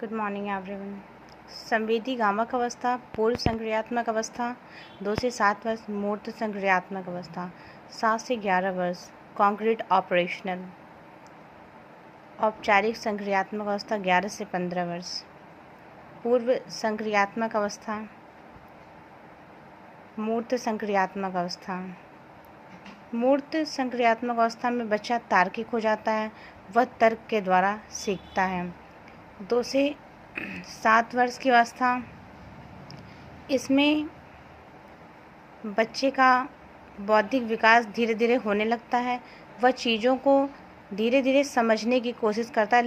Good morning everyone. संवेदीगामक अवस्था, पूर्व संक्रियात्मक अवस्था 2 से 7 वर्ष, मूर्त संक्रियात्मक अवस्था 7 से 11 वर्ष, कॉन्क्रीट ऑपरेशनल। औपचारिक संक्रियात्मक अवस्था 11 से 15 वर्ष, पूर्व संक्रियात्मक अवस्था, मूर्त संक्रियात्मक अवस्था। मूर्त संक्रियात्मक अवस्था में बच्चा तार्किक हो जाता है, वह तर्क के द्वारा सीखता है। 2 से 7 वर्ष की अवस्था, इसमें बच्चे का बौद्धिक विकास धीरे धीरे होने लगता है। वह चीज़ों को धीरे धीरे समझने की कोशिश करता है,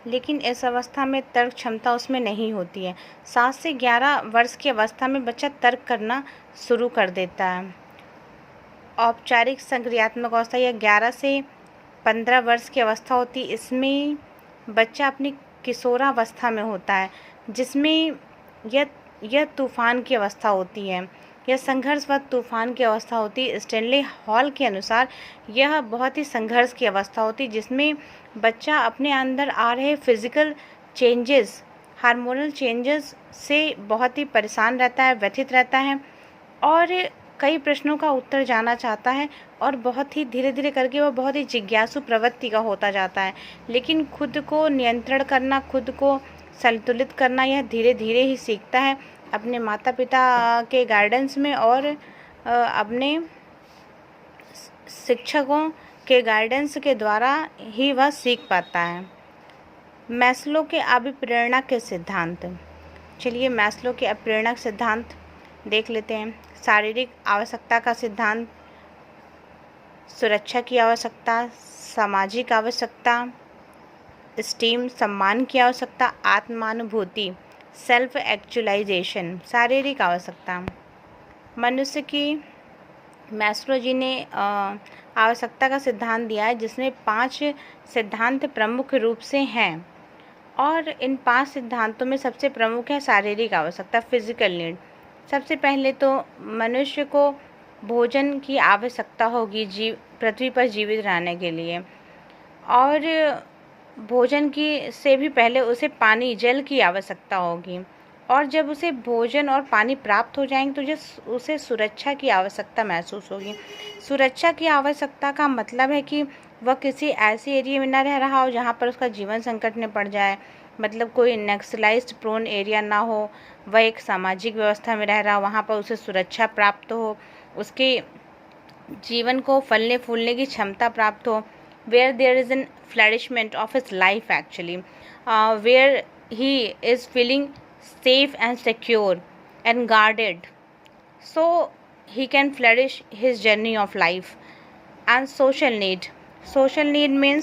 लेकिन इस अवस्था में तर्क क्षमता उसमें नहीं होती है। 7 से 11 वर्ष की अवस्था में बच्चा तर्क करना शुरू कर देता है। औपचारिक संक्रियात्मक अवस्था या 11 से 15 वर्ष की अवस्था होती है। इसमें बच्चा अपनी किशोरावस्था में होता है, जिसमें यह तूफान की अवस्था होती है, यह संघर्ष व तूफान की अवस्था होती है। स्टैनली हॉल के अनुसार यह बहुत ही संघर्ष की अवस्था होती है, जिसमें बच्चा अपने अंदर आ रहे फिजिकल चेंजेस, हार्मोनल चेंजेस से बहुत ही परेशान रहता है, व्यथित रहता है और कई प्रश्नों का उत्तर जानना चाहता है और बहुत ही धीरे धीरे करके वह बहुत ही जिज्ञासु प्रवृत्ति का होता जाता है। लेकिन खुद को नियंत्रण करना, खुद को संतुलित करना यह धीरे धीरे ही सीखता है, अपने माता पिता के गाइडेंस में और अपने शिक्षकों के गाइडेंस के द्वारा ही वह सीख पाता है। मैस्लो के अभिप्रेरणा के सिद्धांत। चलिए मैस्लो के अभिप्रेरणा सिद्धांत देख लेते हैं। शारीरिक आवश्यकता का सिद्धांत, सुरक्षा की आवश्यकता, सामाजिक आवश्यकता, स्टीम सम्मान की आवश्यकता, आत्मानुभूति सेल्फ एक्चुअलाइजेशन, शारीरिक आवश्यकता। मनुष्य की मैस्लो जी ने आवश्यकता का सिद्धांत दिया है, जिसमें 5 सिद्धांत प्रमुख रूप से हैं और इन 5 सिद्धांतों में सबसे प्रमुख है शारीरिक आवश्यकता, फिजिकल नीड। सबसे पहले तो मनुष्य को भोजन की आवश्यकता होगी पृथ्वी पर जीवित रहने के लिए, और भोजन की से भी पहले उसे पानी, जल की आवश्यकता होगी, और जब उसे भोजन और पानी प्राप्त हो जाएंगे तो उसे सुरक्षा की आवश्यकता महसूस होगी। सुरक्षा की आवश्यकता का मतलब है कि वह किसी ऐसे एरिया में न रह रहा हो जहाँ पर उसका जीवन संकट में पड़ जाए, मतलब कोई नक्सलाइज्ड प्रोन एरिया ना हो। वह एक सामाजिक व्यवस्था में रह रहा हो, वहाँ पर उसे सुरक्षा प्राप्त हो, उसके जीवन को फलने फूलने की क्षमता प्राप्त हो। Where there is an flourishment of his life actually, where he is feeling safe and secure and guarded, so he can flourish his journey of life. And social need means